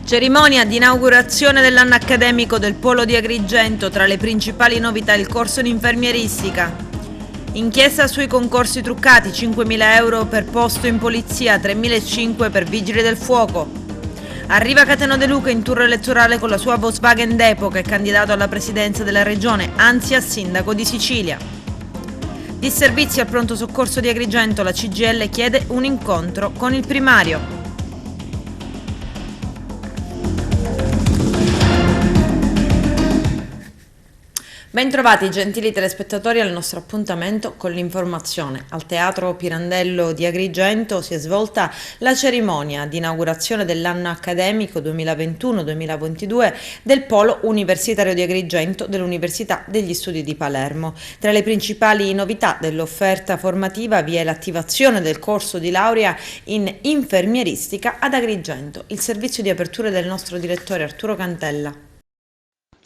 Cerimonia di inaugurazione dell'anno accademico del Polo di Agrigento, tra le principali novità il corso di infermieristica. Inchiesta sui concorsi truccati, 5.000 euro per posto in polizia, 3.500 per vigili del fuoco. Arriva Cateno De Luca in tour elettorale con la sua Volkswagen d'epoca e candidato alla presidenza della regione, anzi a sindaco di Sicilia. Disservizi al pronto soccorso di Agrigento, la CGIL chiede un incontro con il primario. Bentrovati gentili telespettatori al nostro appuntamento con l'informazione. Al Teatro Pirandello di Agrigento si è svolta la cerimonia di inaugurazione dell'anno accademico 2021-2022 del Polo Universitario di Agrigento dell'Università degli Studi di Palermo. Tra le principali novità dell'offerta formativa vi è l'attivazione del corso di laurea in infermieristica ad Agrigento. Il servizio di apertura del nostro direttore Arturo Cantella.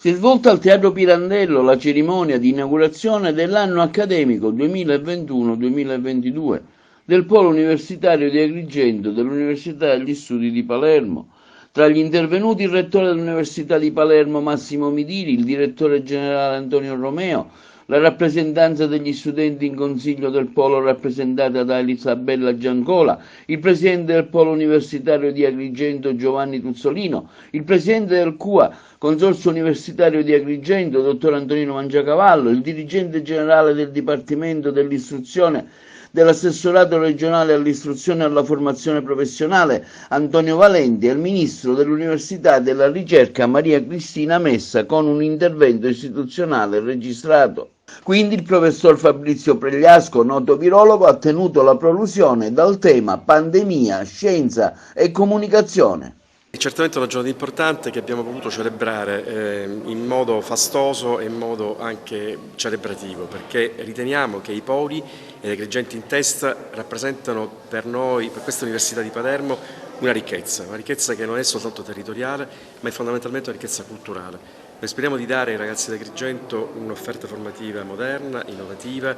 Si è svolta al Teatro Pirandello la cerimonia di inaugurazione dell'anno accademico 2021-2022 del Polo Universitario di Agrigento dell'Università degli Studi di Palermo. Tra gli intervenuti il rettore dell'Università di Palermo Massimo Midili, il direttore generale Antonio Romeo, la rappresentanza degli studenti in consiglio del Polo rappresentata da Elisabella Giancola, il presidente del Polo Universitario di Agrigento Giovanni Tuzzolino, il presidente del CUA, Consorzio Universitario di Agrigento, dottor Antonino Mangiacavallo, il dirigente generale del Dipartimento dell'Istruzione dell'assessorato regionale all'istruzione e alla formazione professionale Antonio Valenti e il ministro dell'Università e della Ricerca Maria Cristina Messa con un intervento istituzionale registrato. Quindi il professor Fabrizio Pregliasco, noto virologo, ha tenuto la prolusione dal tema pandemia, scienza e comunicazione. È certamente una giornata importante che abbiamo voluto celebrare in modo fastoso e in modo anche celebrativo, perché riteniamo che i poli e Agrigento in testa rappresentano per noi, per questa Università di Palermo, una ricchezza che non è soltanto territoriale, ma è fondamentalmente una ricchezza culturale. Noi speriamo di dare ai ragazzi di Agrigento un'offerta formativa moderna, innovativa,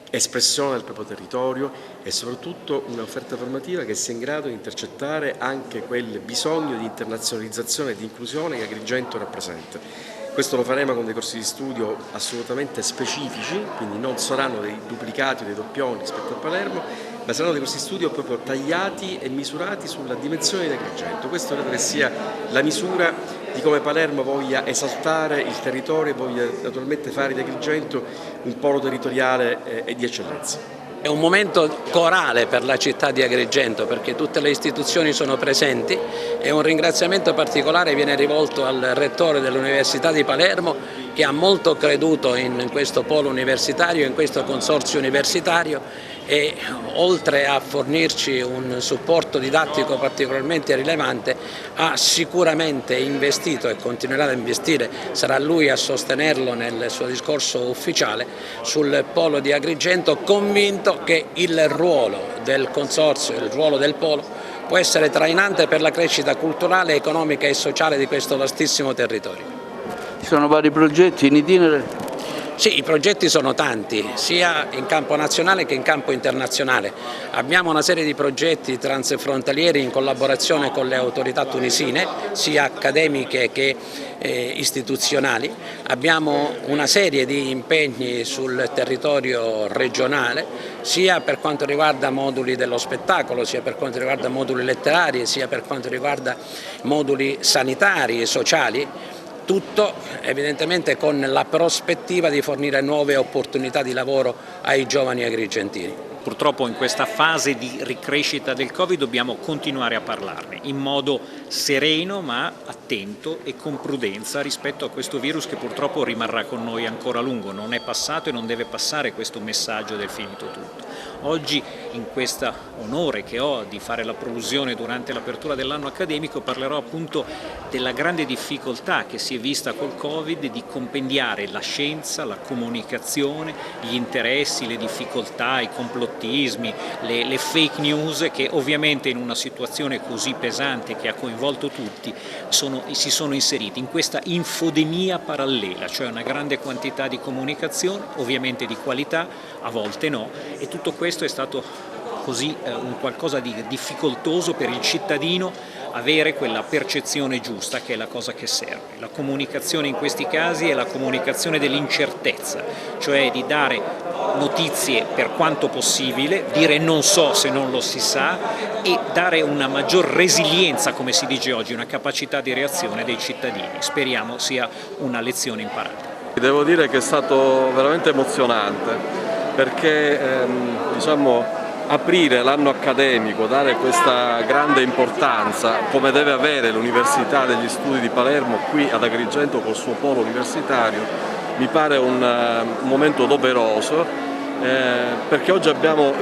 espressione del proprio territorio e soprattutto un'offerta formativa che sia in grado di intercettare anche quel bisogno di internazionalizzazione e di inclusione che Agrigento rappresenta. Questo lo faremo con dei corsi di studio assolutamente specifici, quindi non saranno dei duplicati o dei doppioni rispetto a Palermo, ma saranno dei corsi di studio proprio tagliati e misurati sulla dimensione di Agrigento. Questo credo che sia la misura di come Palermo voglia esaltare il territorio e voglia naturalmente fare di Agrigento un polo territoriale e di eccellenza. È un momento corale per la città di Agrigento perché tutte le istituzioni sono presenti e un ringraziamento particolare viene rivolto al rettore dell'Università di Palermo che ha molto creduto in questo polo universitario, in questo consorzio universitario e oltre a fornirci un supporto didattico particolarmente rilevante ha sicuramente investito e continuerà ad investire, sarà lui a sostenerlo nel suo discorso ufficiale sul polo di Agrigento, convinto che il ruolo del consorzio, il ruolo del polo può essere trainante per la crescita culturale, economica e sociale di questo vastissimo territorio. Ci sono vari progetti in itinere? Sì, i progetti sono tanti, sia in campo nazionale che in campo internazionale. Abbiamo una serie di progetti transfrontalieri in collaborazione con le autorità tunisine, sia accademiche che istituzionali. Abbiamo una serie di impegni sul territorio regionale, sia per quanto riguarda moduli dello spettacolo, sia per quanto riguarda moduli letterari, sia per quanto riguarda moduli sanitari e sociali. Tutto evidentemente con la prospettiva di fornire nuove opportunità di lavoro ai giovani agrigentini. Purtroppo in questa fase di ricrescita del Covid dobbiamo continuare a parlarne in modo sereno ma attento e con prudenza rispetto a questo virus che purtroppo rimarrà con noi ancora a lungo, non è passato e non deve passare questo messaggio del finito tutto. Oggi in questo onore che ho di fare la prolusione durante l'apertura dell'anno accademico parlerò appunto della grande difficoltà che si è vista col Covid di compendiare la scienza, la comunicazione, gli interessi, le difficoltà, i complottismi, le fake news che ovviamente in una situazione così pesante che ha coinvolto tutti si sono inseriti in questa infodemia parallela, cioè una grande quantità di comunicazione, ovviamente di qualità, a volte no, e tutto questo è stato così un qualcosa di difficoltoso per il cittadino avere quella percezione giusta, che è la cosa che serve. La comunicazione in questi casi è la comunicazione dell'incertezza, cioè di dare notizie per quanto possibile, dire non so se non lo si sa e dare una maggior resilienza, come si dice oggi, una capacità di reazione dei cittadini. Speriamo sia una lezione imparata. Devo dire che è stato veramente emozionante perché aprire l'anno accademico, dare questa grande importanza come deve avere l'Università degli Studi di Palermo qui ad Agrigento col suo polo universitario, mi pare un momento doveroso perché oggi abbiamo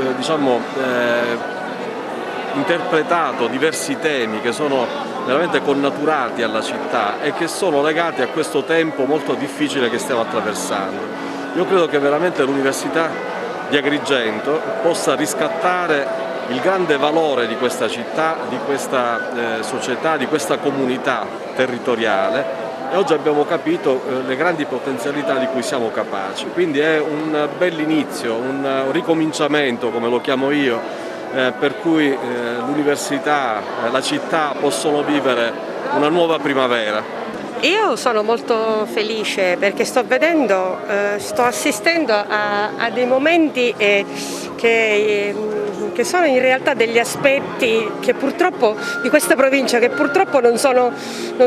interpretato diversi temi che sono veramente connaturati alla città e che sono legati a questo tempo molto difficile che stiamo attraversando. Io credo che veramente l'Università di Agrigento possa riscattare il grande valore di questa città, di questa società, di questa comunità territoriale e oggi abbiamo capito le grandi potenzialità di cui siamo capaci. Quindi è un bell'inizio, un ricominciamento, come lo chiamo io, per cui l'università, la città possono vivere una nuova primavera. Io sono molto felice perché sto assistendo a dei momenti che sono in realtà degli aspetti che purtroppo di questa provincia che purtroppo non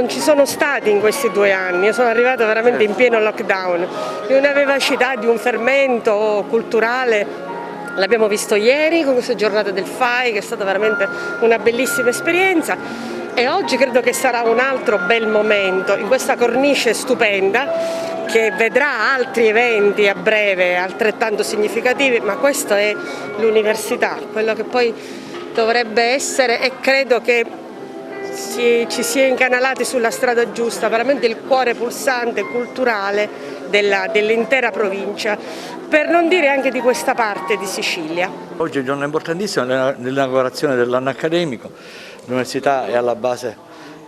ci sono stati in questi 2 anni. Io sono arrivata veramente in pieno lockdown, di una vivacità, di un fermento culturale. L'abbiamo visto ieri con questa giornata del FAI che è stata veramente una bellissima esperienza. E oggi credo che sarà un altro bel momento in questa cornice stupenda che vedrà altri eventi a breve altrettanto significativi, ma questo è l'università, quello che poi dovrebbe essere, e credo che ci si è incanalati sulla strada giusta, veramente il cuore pulsante culturale dell'intera provincia, per non dire anche di questa parte di Sicilia. Oggi è un giorno importantissimo nell'inaugurazione dell'anno accademico. L'università è alla base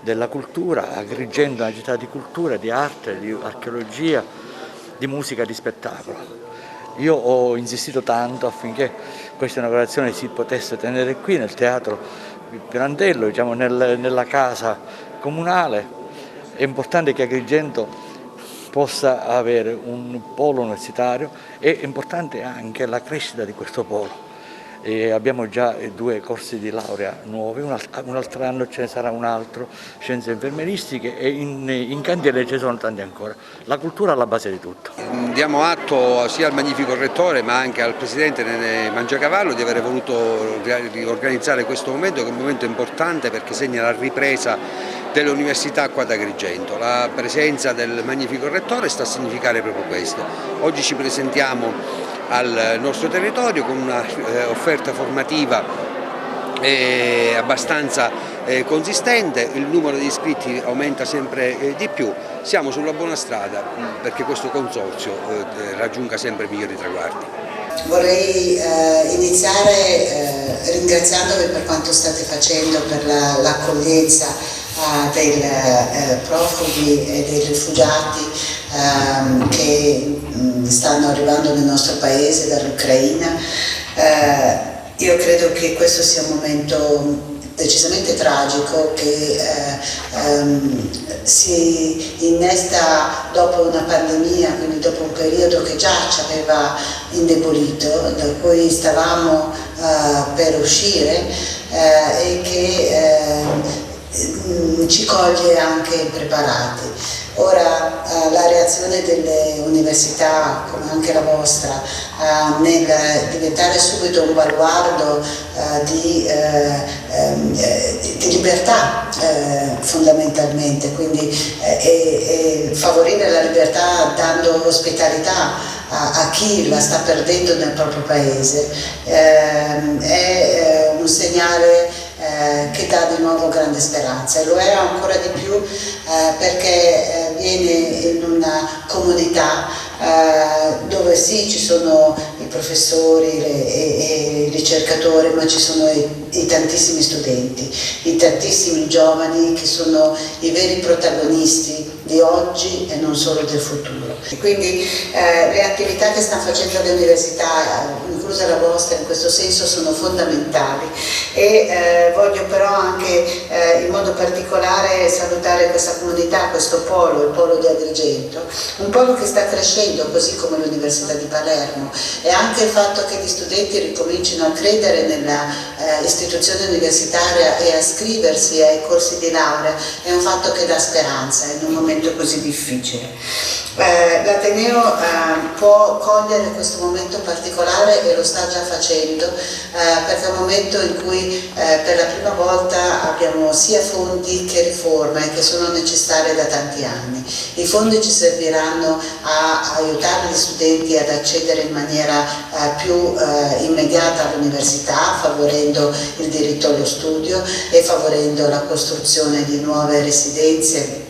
della cultura, Agrigento è una città di cultura, di arte, di archeologia, di musica, di spettacolo. Io ho insistito tanto affinché questa inaugurazione si potesse tenere qui nel teatro Pirandello, nella casa comunale. È importante che Agrigento possa avere un polo universitario, è importante anche la crescita di questo polo. Abbiamo già 2 corsi di laurea nuovi, un altro anno ce ne sarà un altro, scienze infermieristiche, e in cantiere ce ne sono tanti ancora. La cultura è alla base di tutto. Diamo atto sia al magnifico rettore ma anche al presidente Nene Mangiacavallo di aver voluto riorganizzare questo momento, che è un momento importante perché segna la ripresa dell'università qua ad Agrigento. La presenza del magnifico rettore sta a significare proprio questo. Oggi ci presentiamo al nostro territorio con una offerta formativa abbastanza consistente, il numero di iscritti aumenta sempre di più, siamo sulla buona strada perché questo consorzio raggiunga sempre migliori traguardi. Vorrei iniziare ringraziandovi per quanto state facendo per l'accoglienza dei profughi e dei rifugiati che stanno arrivando nel nostro paese dall'Ucraina. Io credo che questo sia un momento decisamente tragico che si innesta dopo una pandemia, quindi dopo un periodo che già ci aveva indebolito, da cui stavamo per uscire e che ci coglie anche impreparati. Ora la reazione delle università, come anche la vostra, nel diventare subito un baluardo di libertà fondamentalmente, quindi e favorire la libertà dando ospitalità a chi la sta perdendo nel proprio paese, è un segnale che dà di nuovo grande speranza, e lo è ancora di più perché viene in una comunità dove sì ci sono i professori e i ricercatori, ma ci sono i tantissimi studenti, i tantissimi giovani che sono i veri protagonisti di oggi e non solo del futuro. E quindi le attività che stanno facendo le università, in inclusa la vostra, in questo senso sono fondamentali. E voglio però anche in modo particolare salutare questa comunità, questo polo, il polo di Agrigento, un polo che sta crescendo così come l'Università di Palermo, e anche il fatto che gli studenti ricomincino a credere nella istituzione universitaria e a iscriversi ai corsi di laurea è un fatto che dà speranza in un momento così difficile. L'Ateneo può cogliere questo momento particolare e lo sta già facendo, perché è un momento in cui per la prima volta abbiamo sia fondi che riforme che sono necessarie da tanti anni. I fondi ci serviranno a aiutare gli studenti ad accedere in maniera più immediata all'università, favorendo il diritto allo studio e favorendo la costruzione di nuove residenze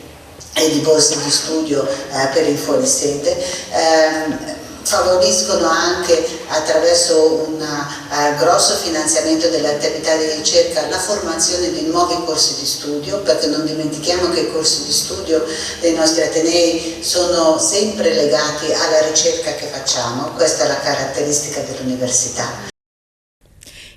e di borse di studio per il fuorisede. Favoriscono anche attraverso un grosso finanziamento delle attività di ricerca la formazione di nuovi corsi di studio, perché non dimentichiamo che i corsi di studio dei nostri atenei sono sempre legati alla ricerca che facciamo, questa è la caratteristica dell'università.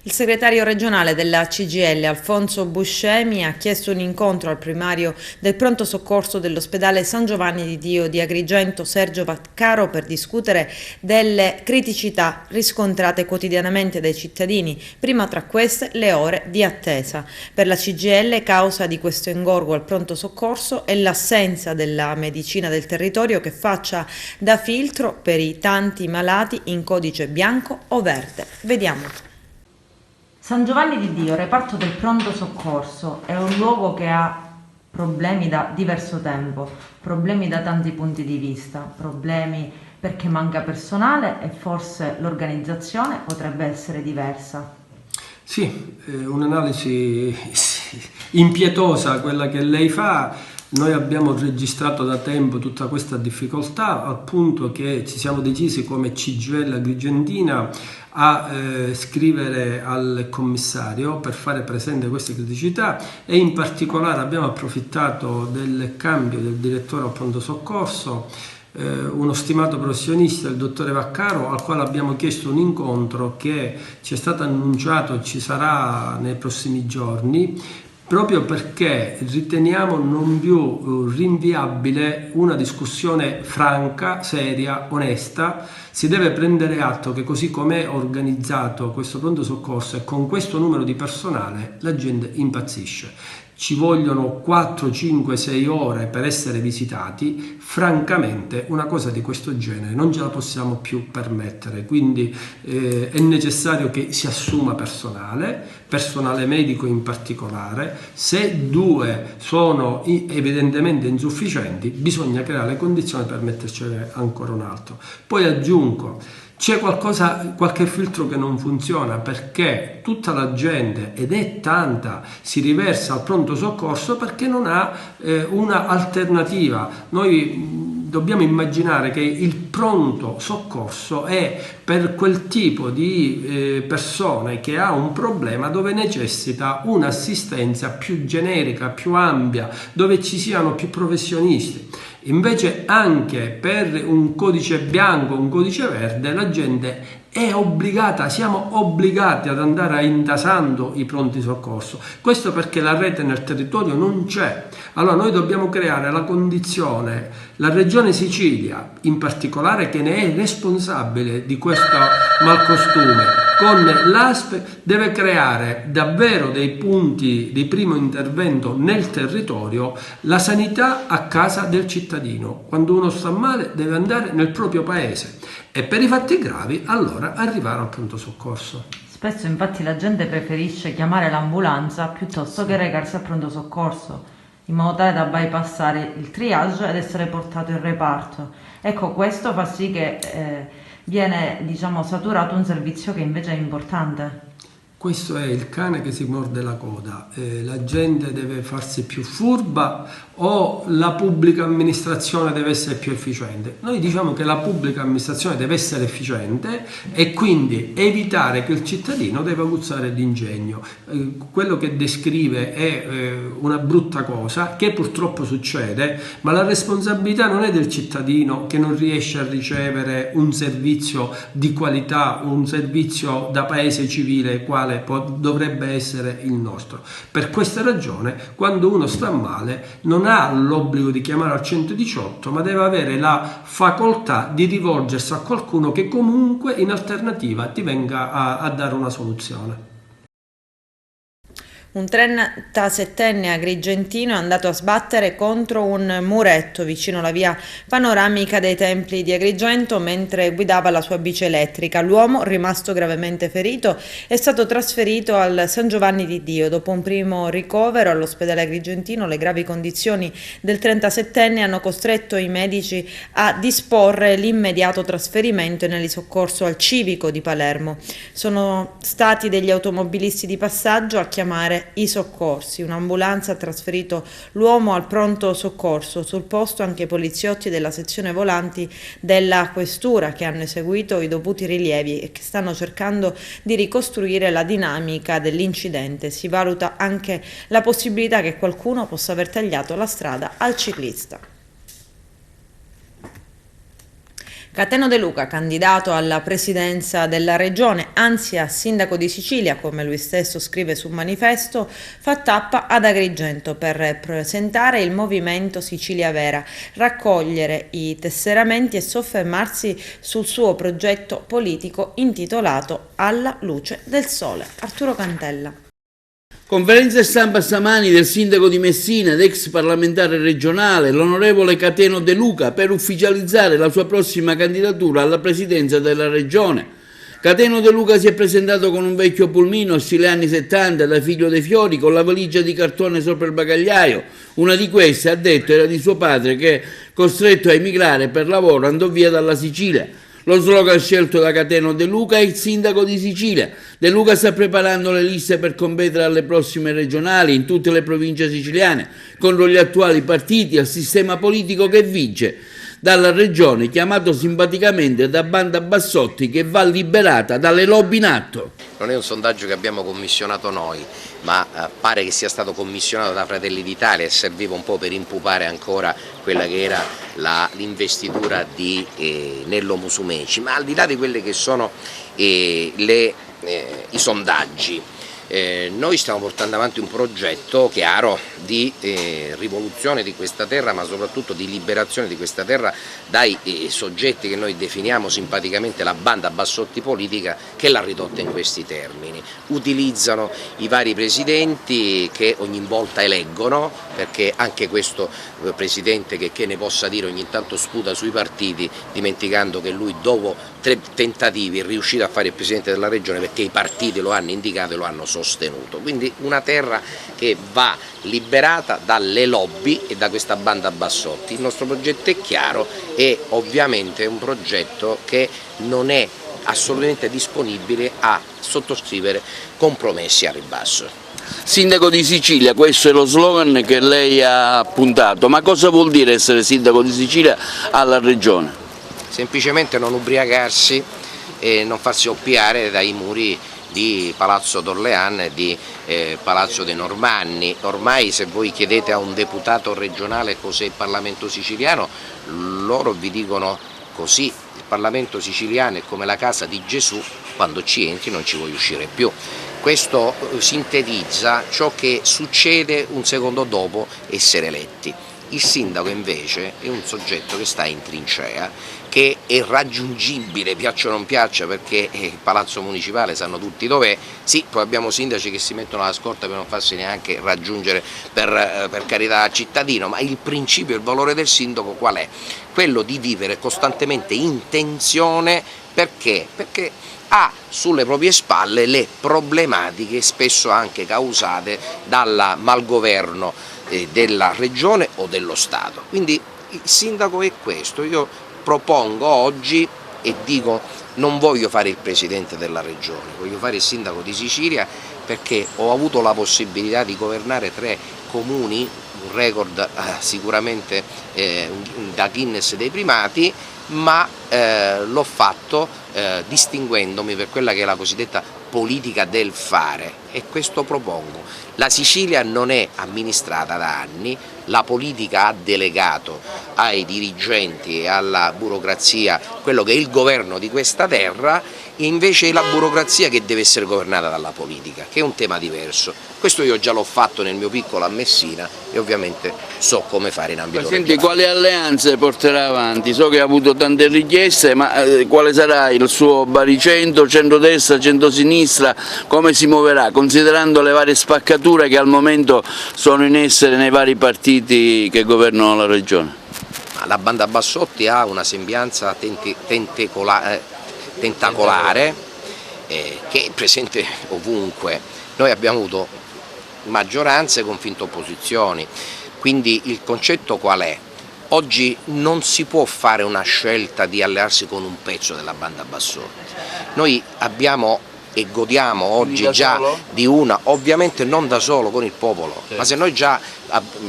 Il segretario regionale della CGIL, Alfonso Buscemi, ha chiesto un incontro al primario del pronto soccorso dell'ospedale San Giovanni di Dio di Agrigento, Sergio Vaccaro, per discutere delle criticità riscontrate quotidianamente dai cittadini, prima tra queste le ore di attesa. Per la CGIL, causa di questo ingorgo al pronto soccorso è l'assenza della medicina del territorio che faccia da filtro per i tanti malati in codice bianco o verde. Vediamo. San Giovanni di Dio, reparto del pronto soccorso, è un luogo che ha problemi da diverso tempo, problemi da tanti punti di vista, problemi perché manca personale e forse l'organizzazione potrebbe essere diversa. Sì, un'analisi impietosa quella che lei fa. Noi abbiamo registrato da tempo tutta questa difficoltà, al punto che ci siamo decisi come CGIL Agrigentina a scrivere al commissario per fare presente queste criticità, e in particolare abbiamo approfittato del cambio del direttore al pronto soccorso, uno stimato professionista, il dottore Vaccaro, al quale abbiamo chiesto un incontro che ci è stato annunciato ci sarà nei prossimi giorni, proprio perché riteniamo non più rinviabile una discussione franca, seria, onesta. Si deve prendere atto che così come è organizzato questo pronto soccorso e con questo numero di personale la gente impazzisce. Ci vogliono 4, 5, 6 ore per essere visitati. Francamente una cosa di questo genere non ce la possiamo più permettere, quindi è necessario che si assuma personale medico in particolare. Se 2 sono evidentemente insufficienti, bisogna creare le condizioni per mettercene ancora un altro. Poi aggiungo, c'è qualche filtro che non funziona, perché tutta la gente, ed è tanta, si riversa al pronto soccorso perché non ha una alternativa. Noi dobbiamo immaginare che il pronto soccorso è per quel tipo di persone che ha un problema dove necessita un'assistenza più generica, più ampia, dove ci siano più professionisti. Invece anche per un codice bianco, un codice verde, la gente è obbligata, siamo obbligati ad andare intasando i pronti soccorso. Questo perché la rete nel territorio non c'è. Allora noi dobbiamo creare la condizione, la Regione Sicilia in particolare, che ne è responsabile di questo malcostume, con l'ASP deve creare davvero dei punti di primo intervento nel territorio, la sanità a casa del cittadino. Quando uno sta male deve andare nel proprio paese, e per i fatti gravi allora arrivare al pronto soccorso. Spesso infatti la gente preferisce chiamare l'ambulanza piuttosto che recarsi al pronto soccorso, in modo tale da bypassare il triage ed essere portato in reparto. Ecco, questo fa sì che viene, saturato un servizio che invece è importante. Questo è il cane che si morde la coda. La gente deve farsi più furba o la pubblica amministrazione deve essere più efficiente? Noi diciamo che la pubblica amministrazione deve essere efficiente e quindi evitare che il cittadino deve aguzzare l'ingegno. Quello che descrive è una brutta cosa che purtroppo succede, ma la responsabilità non è del cittadino che non riesce a ricevere un servizio di qualità, un servizio da paese civile quale dovrebbe essere il nostro. Per questa ragione, quando uno sta male non ha l'obbligo di chiamare al 118, ma deve avere la facoltà di rivolgersi a qualcuno che comunque in alternativa ti venga a dare una soluzione. Un 37enne agrigentino è andato a sbattere contro un muretto vicino alla via panoramica dei Templi di Agrigento mentre guidava la sua bici elettrica. L'uomo, rimasto gravemente ferito, è stato trasferito al San Giovanni di Dio. Dopo un primo ricovero all'ospedale agrigentino, le gravi condizioni del 37enne hanno costretto i medici a disporre l'immediato trasferimento in elisoccorso al Civico di Palermo. Sono stati degli automobilisti di passaggio a chiamare i soccorsi. Un'ambulanza ha trasferito l'uomo al pronto soccorso. Sul posto anche i poliziotti della sezione volanti della questura che hanno eseguito i dovuti rilievi e che stanno cercando di ricostruire la dinamica dell'incidente. Si valuta anche la possibilità che qualcuno possa aver tagliato la strada al ciclista. Cateno De Luca, candidato alla presidenza della regione, anzi a sindaco di Sicilia, come lui stesso scrive sul manifesto, fa tappa ad Agrigento per presentare il movimento Sicilia Vera, raccogliere i tesseramenti e soffermarsi sul suo progetto politico intitolato Alla luce del sole. Arturo Cantella. Conferenza stampa stamani del sindaco di Messina ed ex parlamentare regionale, l'onorevole Cateno De Luca, per ufficializzare la sua prossima candidatura alla presidenza della regione. Cateno De Luca si è presentato con un vecchio pulmino stile anni 70 da Figlio dei Fiori con la valigia di cartone sopra il bagagliaio. Una di queste, ha detto, era di suo padre che, costretto a emigrare per lavoro, andò via dalla Sicilia. Lo slogan scelto da Cateno De Luca è il sindaco di Sicilia. De Luca sta preparando le liste per competere alle prossime regionali in tutte le province siciliane, contro gli attuali partiti e il sistema politico che vige dalla regione, chiamato simpaticamente da Banda Bassotti, che va liberata dalle lobby in atto. Non è un sondaggio che abbiamo commissionato noi, ma pare che sia stato commissionato da Fratelli d'Italia e serviva un po' per impupare ancora quella che era l'investitura di Nello Musumeci. Ma al di là di quelli che sono i sondaggi, noi stiamo portando avanti un progetto chiaro di rivoluzione di questa terra, ma soprattutto di liberazione di questa terra dai soggetti che noi definiamo simpaticamente la banda Bassotti politica, che l'ha ridotta in questi termini. Utilizzano i vari presidenti che ogni volta eleggono, perché anche questo presidente che ne possa dire ogni tanto sputa sui partiti, dimenticando che lui dopo 3 tentativi è riuscito a fare il presidente della regione perché i partiti lo hanno indicato e lo hanno sostenuto. Quindi una terra che va liberata dalle lobby e da questa banda Bassotti. Il nostro progetto è chiaro e ovviamente è un progetto che non è assolutamente disponibile a sottoscrivere compromessi a ribasso. Sindaco di Sicilia, questo è lo slogan che lei ha puntato, ma cosa vuol dire essere sindaco di Sicilia alla regione? Semplicemente non ubriacarsi e non farsi oppiare dai muri di Palazzo d'Orléans e di Palazzo dei Normanni. Ormai se voi chiedete a un deputato regionale cos'è il Parlamento siciliano, loro vi dicono così: il Parlamento siciliano è come la casa di Gesù, quando ci entri non ci vuoi uscire più. Questo sintetizza ciò che succede un secondo dopo essere eletti. Il sindaco invece è un soggetto che sta in trincea, che è raggiungibile, piaccia o non piaccia, perché il palazzo municipale sanno tutti dov'è. Sì, poi abbiamo sindaci che si mettono alla scorta per non farsi neanche raggiungere per carità al cittadino, ma il principio e il valore del sindaco qual è? Quello di vivere costantemente in tensione. Perché? Perché ha sulle proprie spalle le problematiche spesso anche causate dal malgoverno della regione o dello Stato. Quindi il sindaco è questo. Io propongo oggi e dico non voglio fare il presidente della regione, voglio fare il sindaco di Sicilia perché ho avuto la possibilità di governare 3 comuni, un record sicuramente da Guinness dei primati, ma l'ho fatto distinguendomi per quella che è la cosiddetta politica del fare, e questo propongo. La Sicilia non è amministrata da anni, la politica ha delegato ai dirigenti e alla burocrazia quello che è il governo di questa terra, e invece è la burocrazia che deve essere governata dalla politica, che è un tema diverso. Questo io già l'ho fatto nel mio piccolo a Messina e ovviamente so come fare in ambito regionale. Quali alleanze porterà avanti? So che ha avuto tante richieste, ma quale sarà il suo baricentro, centrodestra, centrosinistra, come si muoverà, considerando le varie spaccature che al momento sono in essere nei vari partiti che governano la regione? La banda Bassotti ha una sembianza tentacolare che è presente ovunque. Noi abbiamo avuto maggioranze con finte opposizioni, quindi il concetto qual è? Oggi non si può fare una scelta di allearsi con un pezzo della banda Bassotti. Noi abbiamo e godiamo oggi già di una, ovviamente non da solo, con il popolo, ma se noi già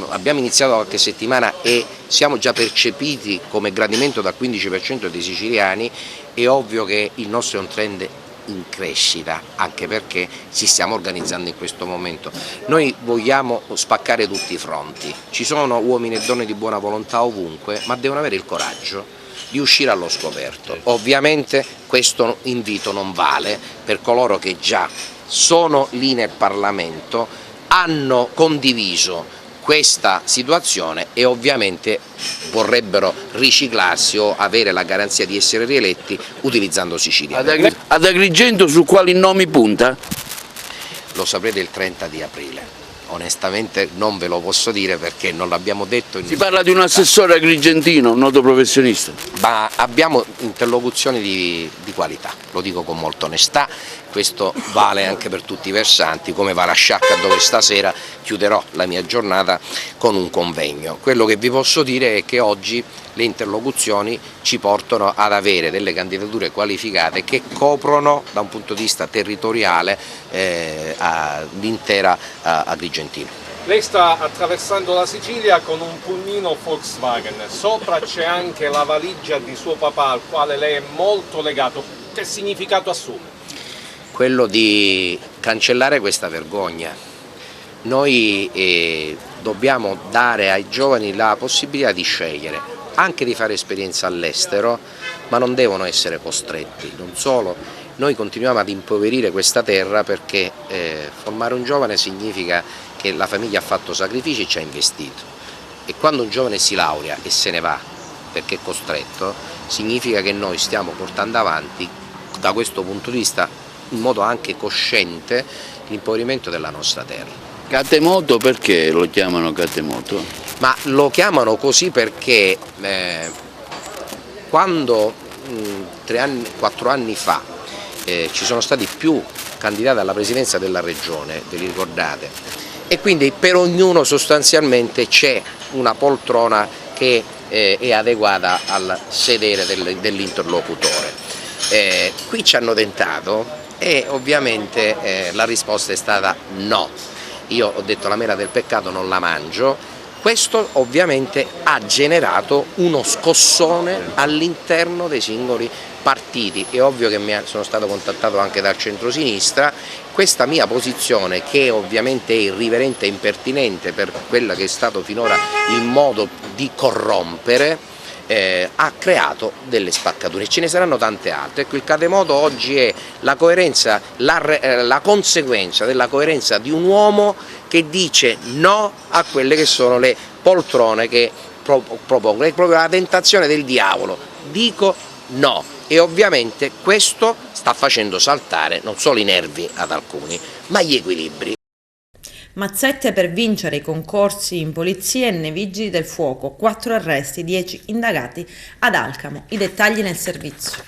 abbiamo iniziato qualche settimana e siamo già percepiti come gradimento dal 15% dei siciliani, è ovvio che il nostro è un trend in crescita, anche perché ci stiamo organizzando in questo momento. Noi vogliamo spaccare tutti i fronti, ci sono uomini e donne di buona volontà ovunque, ma devono avere il coraggio di uscire allo scoperto. Ovviamente questo invito non vale per coloro che già sono lì nel Parlamento, hanno condiviso questa situazione e ovviamente vorrebbero riciclarsi o avere la garanzia di essere rieletti utilizzando Sicilia. Ad Agrigento su quali nomi punta? Lo saprete il 30 di aprile. Onestamente non ve lo posso dire perché non l'abbiamo detto. Si parla di un assessore agrigentino, un noto professionista. Ma abbiamo interlocuzioni di qualità, lo dico con molta onestà, questo vale anche per tutti i versanti, come va la Sciacca dove stasera chiuderò la mia giornata con un convegno. Quello che vi posso dire è che oggi le interlocuzioni ci portano ad avere delle candidature qualificate che coprono da un punto di vista territoriale l'intera Agrigentina. Lei sta attraversando la Sicilia con un pulmino Volkswagen, sopra c'è anche la valigia di suo papà al quale lei è molto legato. Che significato assume? Quello di cancellare questa vergogna. Noi dobbiamo dare ai giovani la possibilità di scegliere, anche di fare esperienza all'estero, ma non devono essere costretti. Non solo, noi continuiamo ad impoverire questa terra perché formare un giovane significa che la famiglia ha fatto sacrifici e ci ha investito, e quando un giovane si laurea e se ne va perché è costretto, significa che noi stiamo portando avanti da questo punto di vista in modo anche cosciente l'impoverimento della nostra terra. Catemoto perché lo chiamano Catemoto? Ma lo chiamano così perché quando 4 anni fa ci sono stati più candidati alla presidenza della regione, ve li ricordate? E quindi per ognuno sostanzialmente c'è una poltrona che è adeguata al sedere dell'interlocutore. Qui ci hanno tentato e ovviamente la risposta è stata no. Io ho detto la mela del peccato non la mangio. Questo ovviamente ha generato uno scossone all'interno dei singoli partiti. È ovvio che sono stato contattato anche dal centrosinistra. Questa mia posizione, che ovviamente è irriverente e impertinente per quella che è stato finora il modo di corrompere, ha creato delle spaccature, ce ne saranno tante altre. Ecco, il Catemoto oggi è la coerenza, la conseguenza della coerenza di un uomo che dice no a quelle che sono le poltrone che propongono, è proprio la tentazione del diavolo, dico no, e ovviamente questo sta facendo saltare non solo i nervi ad alcuni, ma gli equilibri. Mazzette per vincere i concorsi in polizia e nei vigili del fuoco, 4 arresti, 10 indagati ad Alcamo. I dettagli nel servizio.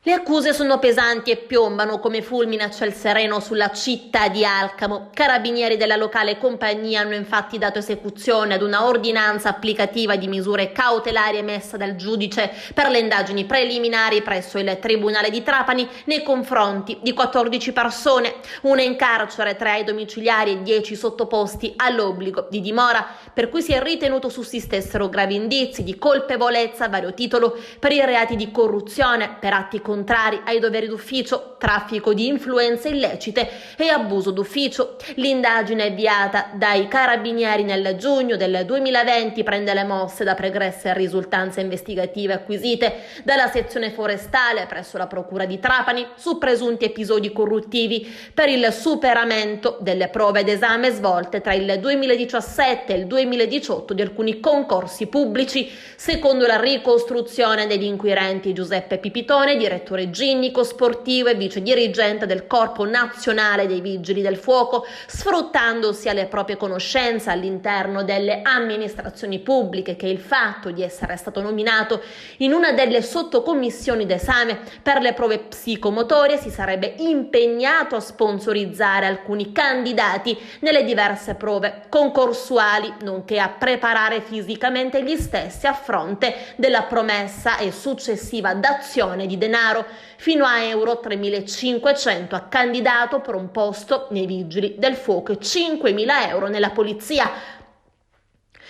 Le accuse sono pesanti e piombano come fulmine a ciel sereno sulla città di Alcamo. Carabinieri della locale compagnia hanno infatti dato esecuzione ad una ordinanza applicativa di misure cautelari emessa dal giudice per le indagini preliminari presso il Tribunale di Trapani nei confronti di 14 persone, una in carcere, 3 ai domiciliari e 10 sottoposti all'obbligo di dimora, per cui si è ritenuto sussistessero gravi indizi di colpevolezza a vario titolo per i reati di corruzione, per atti contrari ai doveri d'ufficio, traffico di influenze illecite e abuso d'ufficio. L'indagine avviata dai carabinieri nel giugno del 2020 prende le mosse da pregresse risultanze investigative acquisite dalla sezione forestale presso la procura di Trapani su presunti episodi corruttivi per il superamento delle prove d'esame svolte tra il 2017 e il 2018 di alcuni concorsi pubblici, secondo la ricostruzione degli inquirenti Giuseppe Pipitone, direttore ginnico sportivo e vice dirigente del Corpo Nazionale dei Vigili del Fuoco, sfruttando sia le proprie conoscenze all'interno delle amministrazioni pubbliche che il fatto di essere stato nominato in una delle sottocommissioni d'esame per le prove psicomotorie, si sarebbe impegnato a sponsorizzare alcuni candidati nelle diverse prove concorsuali, nonché a preparare fisicamente gli stessi a fronte della promessa e successiva dazione di denaro fino a euro 3.500 a candidato per un posto nei Vigili del Fuoco e 5.000 euro nella Polizia.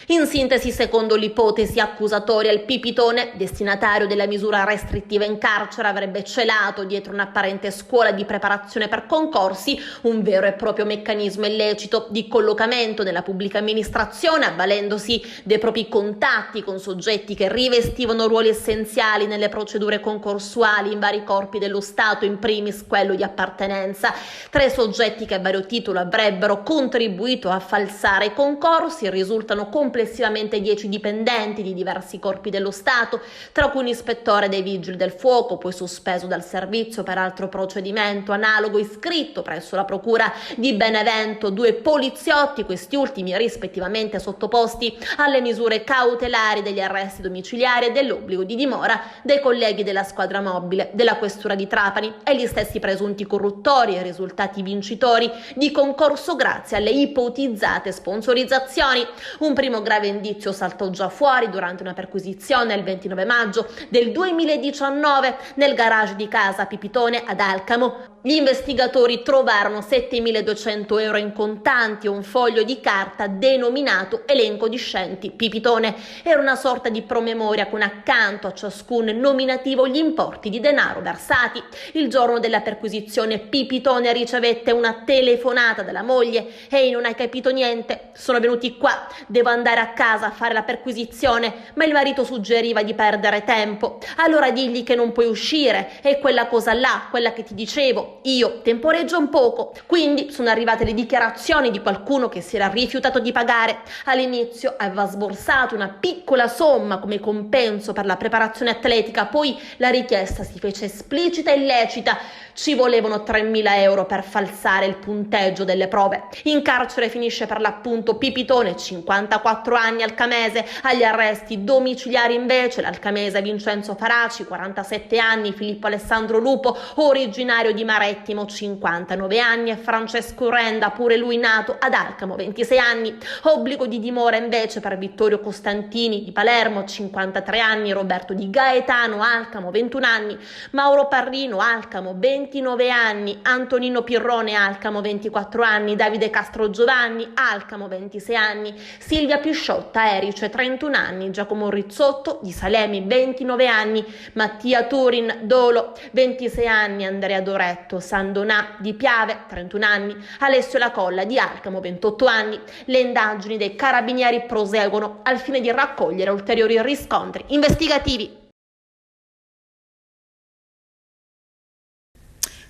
In sintesi, secondo l'ipotesi accusatoria, il Pipitone, destinatario della misura restrittiva in carcere, avrebbe celato dietro un'apparente scuola di preparazione per concorsi un vero e proprio meccanismo illecito di collocamento nella pubblica amministrazione, avvalendosi dei propri contatti con soggetti che rivestivano ruoli essenziali nelle procedure concorsuali in vari corpi dello Stato, in primis quello di appartenenza. 3 soggetti che a vario titolo avrebbero contribuito a falsare i concorsi. Risultano complessivamente 10 dipendenti di diversi corpi dello Stato, tra cui un ispettore dei Vigili del Fuoco, poi sospeso dal servizio per altro procedimento analogo iscritto presso la procura di Benevento, 2 poliziotti, questi ultimi rispettivamente sottoposti alle misure cautelari degli arresti domiciliari e dell'obbligo di dimora dei colleghi della squadra mobile della questura di Trapani, e gli stessi presunti corruttori e risultati vincitori di concorso grazie alle ipotizzate sponsorizzazioni. Un primo grave indizio saltò già fuori durante una perquisizione il 29 maggio del 2019 nel garage di casa Pipitone ad Alcamo. Gli investigatori trovarono 7.200 euro in contanti e un foglio di carta denominato elenco discenti Pipitone. Era una sorta di promemoria con accanto a ciascun nominativo gli importi di denaro versati. Il giorno della perquisizione Pipitone ricevette una telefonata dalla moglie: «Ehi, non hai capito niente? Sono venuti qua, devo andare a casa a fare la perquisizione», ma il marito suggeriva di perdere tempo. «Allora digli che non puoi uscire, è quella cosa là, quella che ti dicevo. Io temporeggio un poco». Quindi sono arrivate le dichiarazioni di qualcuno che si era rifiutato di pagare. All'inizio aveva sborsato una piccola somma come compenso per la preparazione atletica, poi la richiesta si fece esplicita e illecita. Ci volevano 3.000 euro per falsare il punteggio delle prove. In carcere finisce per l'appunto Pipitone, 54 anni, alcamese. Agli arresti domiciliari invece l'alcamese Vincenzo Faraci, 47 anni, Filippo Alessandro Lupo, originario di Marettimo, 59 anni, e Francesco Renda, pure lui nato ad Alcamo, 26 anni. Obbligo di dimora invece per Vittorio Costantini di Palermo, 53 anni, Roberto Di Gaetano, Alcamo, 21 anni, Mauro Parrino, Alcamo, 29 anni, Antonino Pirrone, Alcamo, 24 anni, Davide Castro Giovanni, Alcamo, 26 anni, Silvia Pisciotta, Erice, 31 anni, Giacomo Rizzotto di Salemi, 29 anni, Mattia Turin, Dolo, 26 anni, Andrea Doretto Sandonà di Piave, 31 anni, Alessio Lacolla di Alcamo, 28 anni. Le indagini dei carabinieri proseguono al fine di raccogliere ulteriori riscontri investigativi.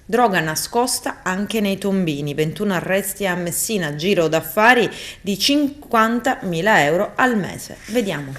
Droga nascosta anche nei tombini, 21 arresti a Messina, giro d'affari di 50.000 euro al mese. Vediamo.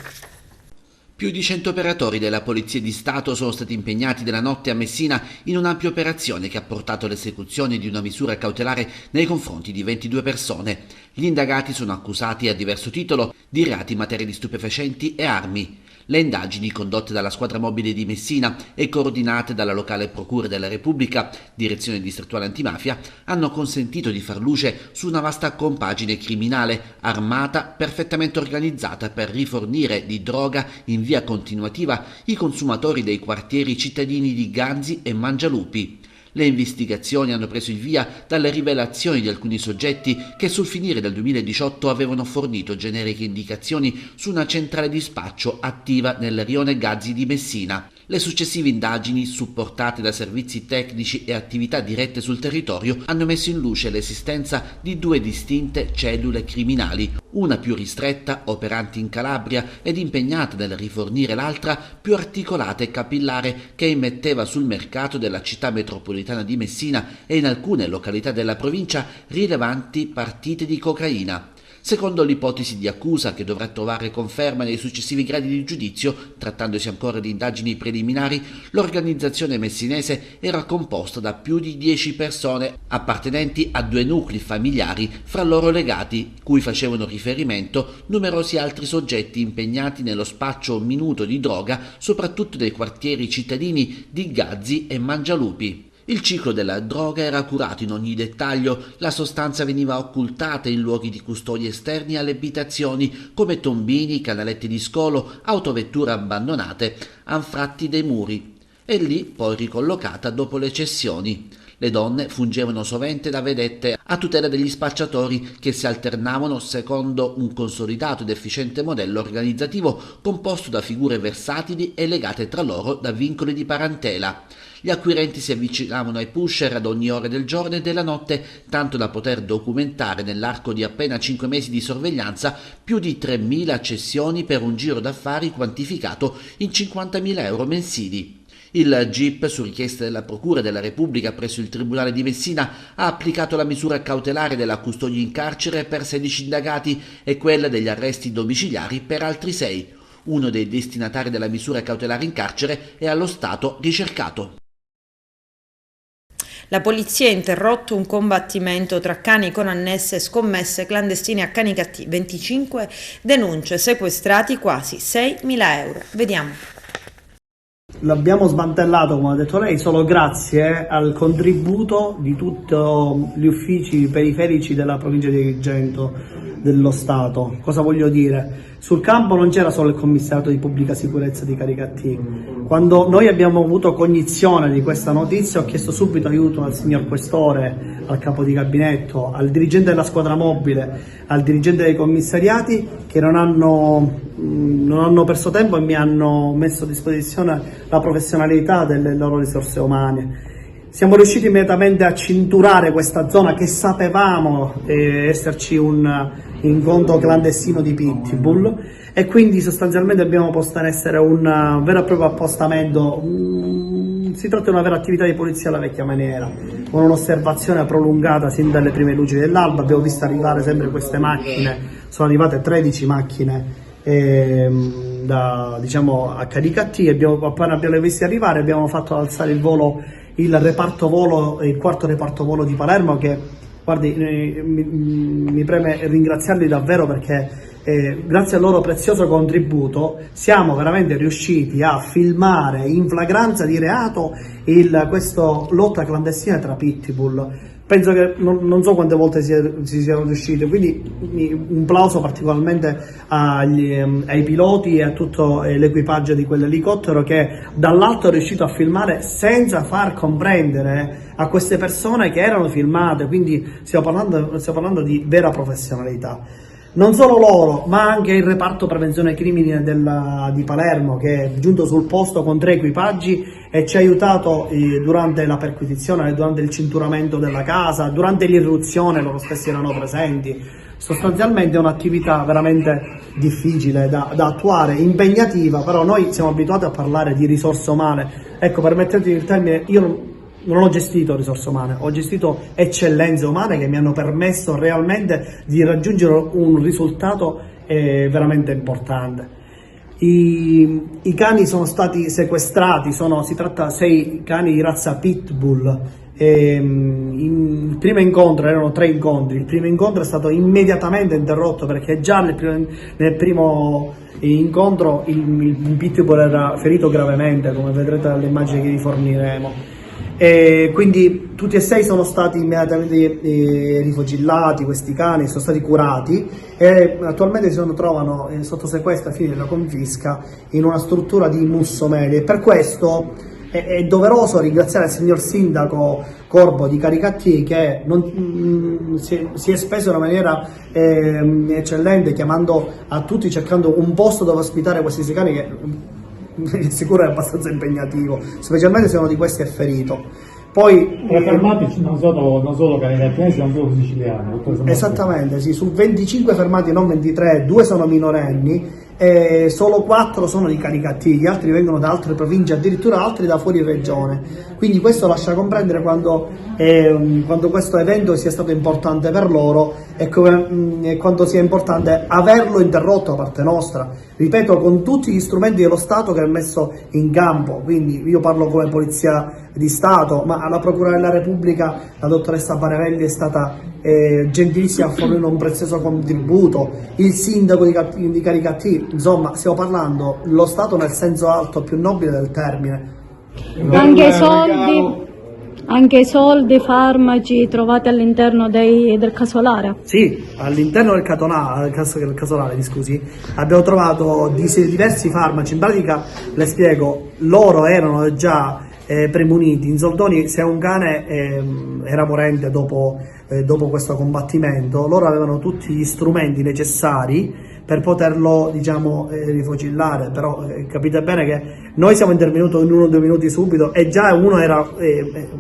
Più di 100 operatori della Polizia di Stato sono stati impegnati nella notte a Messina in un'ampia operazione che ha portato all'esecuzione di una misura cautelare nei confronti di 22 persone. Gli indagati sono accusati a diverso titolo di reati in materia di stupefacenti e armi. Le indagini condotte dalla squadra mobile di Messina e coordinate dalla locale Procura della Repubblica, Direzione Distrettuale Antimafia, hanno consentito di far luce su una vasta compagine criminale armata, perfettamente organizzata per rifornire di droga in via continuativa i consumatori dei quartieri cittadini di Ganzi e Mangialupi. Le investigazioni hanno preso il via dalle rivelazioni di alcuni soggetti che sul finire del 2018 avevano fornito generiche indicazioni su una centrale di spaccio attiva nel rione Gazzi di Messina. Le successive indagini, supportate da servizi tecnici e attività dirette sul territorio, hanno messo in luce l'esistenza di due distinte cellule criminali, una più ristretta, operante in Calabria ed impegnata nel rifornire l'altra, più articolata e capillare, che immetteva sul mercato della città metropolitana di Messina e in alcune località della provincia rilevanti partite di cocaina. Secondo l'ipotesi di accusa, che dovrà trovare conferma nei successivi gradi di giudizio, trattandosi ancora di indagini preliminari, l'organizzazione messinese era composta da più di 10 persone appartenenti a 2 nuclei familiari fra loro legati, cui facevano riferimento numerosi altri soggetti impegnati nello spaccio minuto di droga, soprattutto nei quartieri cittadini di Gazzi e Mangialupi. Il ciclo della droga era curato in ogni dettaglio, la sostanza veniva occultata in luoghi di custodia esterni alle abitazioni come tombini, canaletti di scolo, autovetture abbandonate, anfratti dei muri e lì poi ricollocata dopo le cessioni. Le donne fungevano sovente da vedette a tutela degli spacciatori che si alternavano secondo un consolidato ed efficiente modello organizzativo composto da figure versatili e legate tra loro da vincoli di parentela. Gli acquirenti si avvicinavano ai pusher ad ogni ora del giorno e della notte, tanto da poter documentare nell'arco di appena 5 mesi di sorveglianza più di 3.000 cessioni per un giro d'affari quantificato in 50.000 euro mensili. Il GIP, su richiesta della Procura della Repubblica presso il Tribunale di Messina, ha applicato la misura cautelare della custodia in carcere per 16 indagati e quella degli arresti domiciliari per altri 6. Uno dei destinatari della misura cautelare in carcere è allo stato ricercato. La polizia ha interrotto un combattimento tra cani con annesse scommesse clandestine a Canicattì. 25 denunce, sequestrati quasi 6.000 euro. Vediamo. L'abbiamo smantellato, come ha detto lei, solo grazie al contributo di tutti gli uffici periferici della provincia di Agrigento, dello Stato. Cosa voglio dire? Sul campo non c'era solo il commissariato di pubblica sicurezza di Caricattì. Quando noi abbiamo avuto cognizione di questa notizia, ho chiesto subito aiuto al signor Questore, al capo di gabinetto, al dirigente della squadra mobile, al dirigente dei commissariati, che non hanno perso tempo e mi hanno messo a disposizione la professionalità delle loro risorse umane. Siamo riusciti immediatamente a cinturare questa zona che sapevamo esserci un incontro clandestino di pitbull, e quindi sostanzialmente abbiamo posto in essere un vero e proprio appostamento. Si tratta di una vera attività di polizia alla vecchia maniera, con un'osservazione prolungata sin dalle prime luci dell'alba. Abbiamo visto arrivare sempre queste macchine, sono arrivate 13 macchine a Caricattì. Appena abbiamo visti arrivare abbiamo fatto alzare il volo il quarto reparto volo di Palermo, che guardi, mi preme ringraziarli davvero, perché grazie al loro prezioso contributo siamo veramente riusciti a filmare in flagranza di reato questa lotta clandestina tra pitbull. Penso che non so quante volte si siano riusciti, quindi un plauso particolarmente ai piloti e a tutto l'equipaggio di quell'elicottero, che dall'alto è riuscito a filmare senza far comprendere a queste persone che erano filmate, quindi stiamo parlando di vera professionalità. Non solo loro, ma anche il reparto prevenzione crimini di Palermo, che è giunto sul posto con 3 equipaggi e ci ha aiutato durante la perquisizione, durante il cinturamento della casa, durante l'irruzione, loro stessi erano presenti. Sostanzialmente è un'attività veramente difficile da attuare, impegnativa, però noi siamo abituati a parlare di risorse umane. Ecco, permettetemi il termine, io non ho gestito risorse umane, ho gestito eccellenze umane che mi hanno permesso realmente di raggiungere un risultato veramente importante. I cani sono stati sequestrati, si tratta di 6 cani di razza pitbull, Il primo incontro, erano 3 incontri, il primo incontro è stato immediatamente interrotto perché già nel primo incontro il pitbull era ferito gravemente, come vedrete dalle immagini che vi forniremo. E quindi tutti e 6 sono stati immediatamente rifocillati, questi cani sono stati curati e attualmente si trovano sotto sequestro ai fini della confisca in una struttura di Mussomeli, e per questo è doveroso ringraziare il signor sindaco Corbo di Caricattì, che si è speso in una maniera eccellente, chiamando a tutti, cercando un posto dove ospitare questi cani che sicuro è abbastanza impegnativo, specialmente se uno di questi è ferito. Poi fermati non solo caricattesi, non solo siciliani. Esattamente, sì, su 25 fermati, non 23, 2 sono minorenni e solo 4 sono di Caricattì, gli altri vengono da altre province, addirittura altri da fuori regione. Quindi questo lascia comprendere quando questo evento sia stato importante per loro e quanto sia importante averlo interrotto da parte nostra, ripeto, con tutti gli strumenti dello Stato che ha messo in campo. Quindi io parlo come Polizia di Stato, ma alla Procura della Repubblica la dottoressa Parevelli è stata gentilissima a fornire un prezioso contributo, il sindaco di Caricattì, insomma stiamo parlando lo Stato nel senso alto più nobile del termine. Anche soldi, farmaci trovati all'interno del casolare? Sì, all'interno del casolare, scusi, abbiamo trovato diversi farmaci. In pratica, le spiego, loro erano già premuniti. In soldoni, se un cane era morente dopo questo combattimento, loro avevano tutti gli strumenti necessari per poterlo, diciamo, rifocillare. Però capite bene che noi siamo intervenuti in 1 o 2 minuti subito e già uno era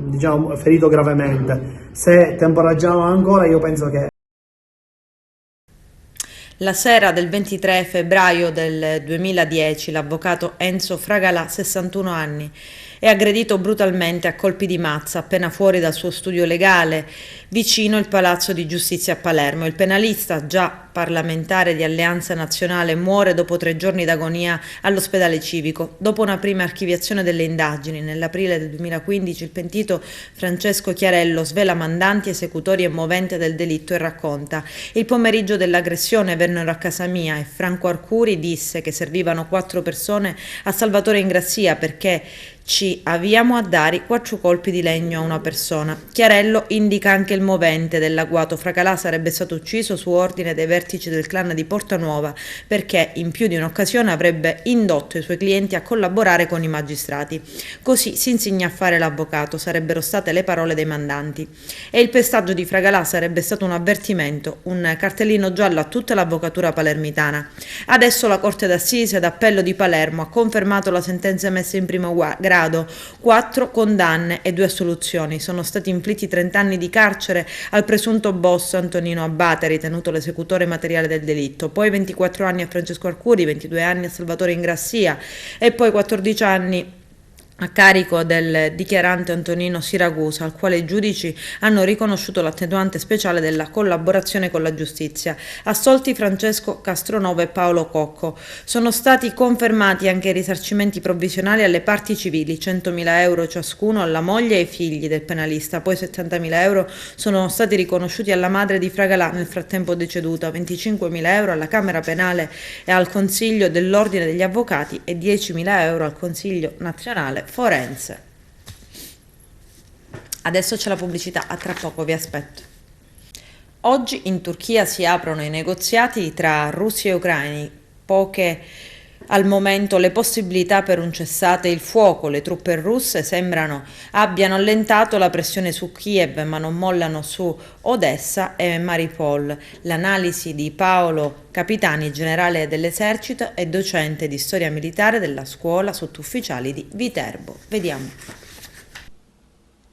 diciamo, ferito gravemente. Se temporeggiavano ancora, io penso che la sera del 23 febbraio del 2010 l'avvocato Enzo Fragalà, 61 anni, è aggredito brutalmente a colpi di mazza appena fuori dal suo studio legale vicino il Palazzo di Giustizia a Palermo. Il penalista, già parlamentare di Alleanza Nazionale, muore dopo 3 giorni d'agonia all'ospedale civico. Dopo una prima archiviazione delle indagini, nell'aprile del 2015 il pentito Francesco Chiarello svela mandanti, esecutori e movente del delitto e racconta: il pomeriggio dell'aggressione vennero a casa mia e Franco Arcuri disse che servivano 4 persone a Salvatore Ingrassia perché ci avviamo a dare 4 colpi di legno a una persona. Chiarello indica anche il movente dell'agguato. Fragalà sarebbe stato ucciso su ordine dei vertici del clan di Portanuova perché in più di un'occasione avrebbe indotto i suoi clienti a collaborare con i magistrati. Così si insigna a fare l'avvocato, sarebbero state le parole dei mandanti. E il pestaggio di Fragalà sarebbe stato un avvertimento, un cartellino giallo a tutta l'avvocatura palermitana. Adesso la Corte d'Assise d'Appello di Palermo ha confermato la sentenza emessa in primo grado. 4 condanne e 2 assoluzioni. Sono stati inflitti 30 anni di carcere al presunto boss Antonino Abbate, ritenuto l'esecutore materiale del delitto, poi 24 anni a Francesco Arcuri, 22 anni a Salvatore Ingrassia e poi 14 anni a carico del dichiarante Antonino Siragusa, al quale i giudici hanno riconosciuto l'attenuante speciale della collaborazione con la giustizia. Assolti Francesco Castronova e Paolo Cocco. Sono stati confermati anche i risarcimenti provvisionali alle parti civili, 100.000 euro ciascuno alla moglie e ai figli del penalista, poi 70.000 euro sono stati riconosciuti alla madre di Fragalà, nel frattempo deceduta, 25.000 euro alla Camera Penale e al Consiglio dell'Ordine degli Avvocati e 10.000 euro al Consiglio Nazionale Forense. Adesso c'è la pubblicità, a tra poco, vi aspetto. Oggi in Turchia si aprono i negoziati tra russi e ucraini. Poche al momento le possibilità per un cessate il fuoco. Le truppe russe sembrano abbiano allentato la pressione su Kiev, ma non mollano su Odessa e Mariupol. L'analisi di Paolo Capitani, generale dell'esercito e docente di storia militare della scuola sottufficiali di Viterbo. Vediamo.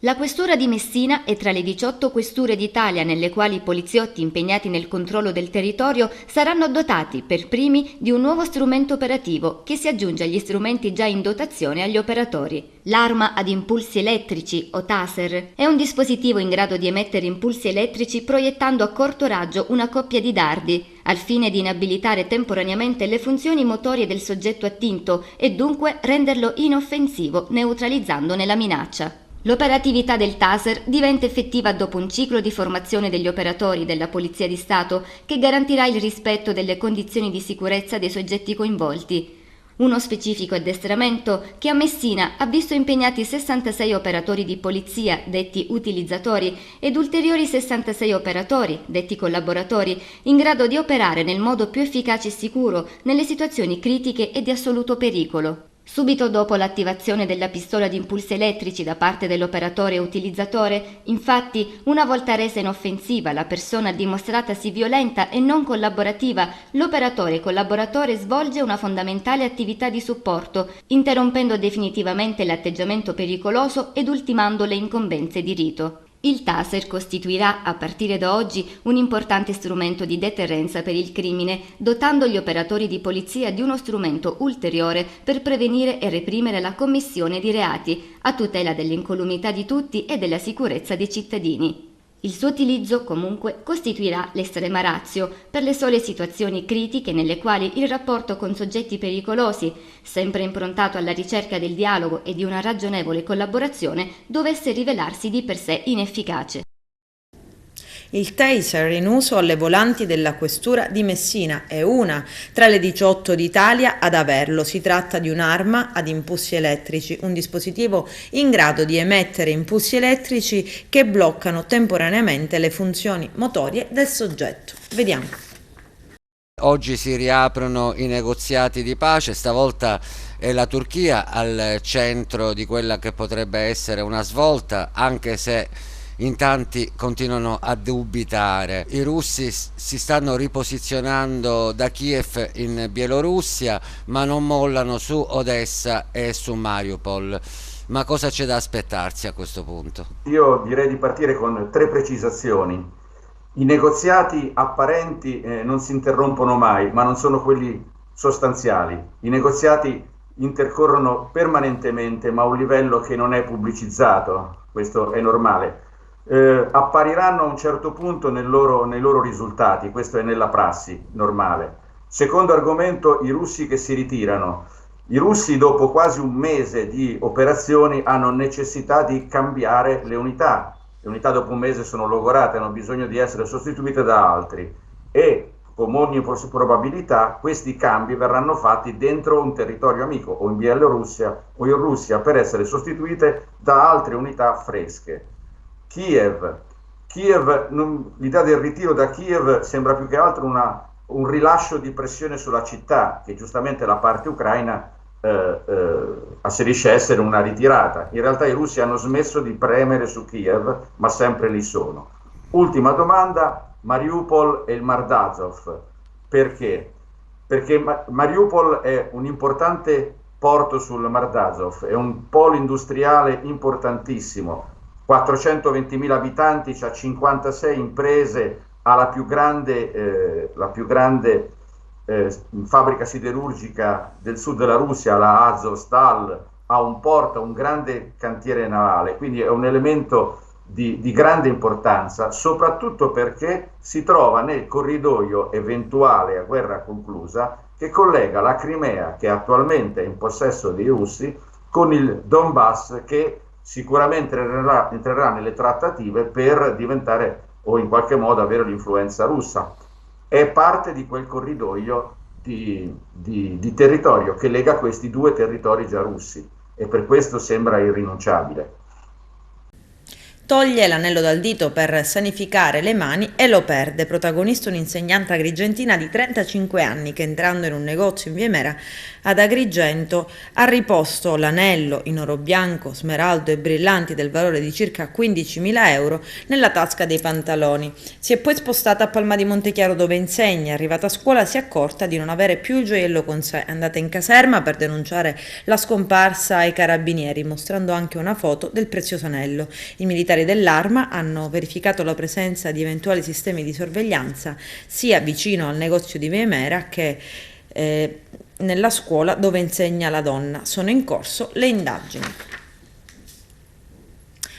La questura di Messina è tra le 18 questure d'Italia nelle quali i poliziotti impegnati nel controllo del territorio saranno dotati per primi di un nuovo strumento operativo che si aggiunge agli strumenti già in dotazione agli operatori. L'arma ad impulsi elettrici o taser è un dispositivo in grado di emettere impulsi elettrici proiettando a corto raggio una coppia di dardi, al fine di inabilitare temporaneamente le funzioni motorie del soggetto attinto e dunque renderlo inoffensivo neutralizzandone la minaccia. L'operatività del Taser diventa effettiva dopo un ciclo di formazione degli operatori della Polizia di Stato che garantirà il rispetto delle condizioni di sicurezza dei soggetti coinvolti. Uno specifico addestramento che a Messina ha visto impegnati 66 operatori di polizia, detti utilizzatori, ed ulteriori 66 operatori, detti collaboratori, in grado di operare nel modo più efficace e sicuro nelle situazioni critiche e di assoluto pericolo. Subito dopo l'attivazione della pistola di impulsi elettrici da parte dell'operatore utilizzatore, infatti, una volta resa inoffensiva la persona dimostratasi violenta e non collaborativa, l'operatore collaboratore svolge una fondamentale attività di supporto, interrompendo definitivamente l'atteggiamento pericoloso ed ultimando le incombenze di rito. Il Taser costituirà, a partire da oggi, un importante strumento di deterrenza per il crimine, dotando gli operatori di polizia di uno strumento ulteriore per prevenire e reprimere la commissione di reati, a tutela dell'incolumità di tutti e della sicurezza dei cittadini. Il suo utilizzo, comunque, costituirà l'estrema ratio per le sole situazioni critiche nelle quali il rapporto con soggetti pericolosi, sempre improntato alla ricerca del dialogo e di una ragionevole collaborazione, dovesse rivelarsi di per sé inefficace. Il taser in uso alle volanti della questura di Messina è una tra le 18 d'Italia ad averlo. Si tratta di un'arma ad impulsi elettrici, un dispositivo in grado di emettere impulsi elettrici che bloccano temporaneamente le funzioni motorie del soggetto. Vediamo. Oggi si riaprono i negoziati di pace, stavolta è la Turchia al centro di quella che potrebbe essere una svolta, anche se in tanti continuano a dubitare. I russi si stanno riposizionando da Kiev in Bielorussia, ma non mollano su Odessa e su Mariupol. Ma cosa c'è da aspettarsi a questo punto? Io direi di partire con 3 precisazioni. I negoziati apparenti non si interrompono mai, ma non sono quelli sostanziali. I negoziati intercorrono permanentemente, ma a un livello che non è pubblicizzato, questo è normale. Appariranno a un certo punto nei loro risultati, questo è nella prassi normale. Secondo argomento, i russi che si ritirano. I russi dopo quasi un mese di operazioni hanno necessità di cambiare le unità. Le unità dopo un mese sono logorate, hanno bisogno di essere sostituite da altri e con ogni probabilità questi cambi verranno fatti dentro un territorio amico o in Bielorussia o in Russia per essere sostituite da altre unità fresche. Kiev, l'idea del ritiro da Kiev sembra più che altro un rilascio di pressione sulla città, che giustamente la parte ucraina asserisce essere una ritirata. In realtà i russi hanno smesso di premere su Kiev, ma sempre lì sono. Ultima domanda, Mariupol e il Mar d'Azov. Perché? Perché Mariupol è un importante porto sul Mar d'Azov, è un polo industriale importantissimo. 420.000 abitanti, c'ha 56 imprese, ha la più grande fabbrica siderurgica del sud della Russia, la Azovstal, ha un porto, un grande cantiere navale, quindi è un elemento di grande importanza, soprattutto perché si trova nel corridoio eventuale a guerra conclusa che collega la Crimea, che attualmente è in possesso dei russi, con il Donbass, che sicuramente entrerà nelle trattative per diventare o in qualche modo avere l'influenza russa. È parte di quel corridoio di territorio che lega questi 2 territori già russi e per questo sembra irrinunciabile. Toglie l'anello dal dito per sanificare le mani e lo perde. Protagonista un'insegnante agrigentina di 35 anni che, entrando in un negozio in via Emera ad Agrigento, ha riposto l'anello in oro bianco, smeraldo e brillanti del valore di circa 15.000 euro nella tasca dei pantaloni. Si è poi spostata a Palma di Montechiaro dove insegna. Arrivata a scuola si è accorta di non avere più il gioiello con sé. È andata in caserma per denunciare la scomparsa ai carabinieri, mostrando anche una foto del prezioso anello. I militari dell'Arma hanno verificato la presenza di eventuali sistemi di sorveglianza sia vicino al negozio di via Emera che nella scuola dove insegna la donna. Sono in corso le indagini.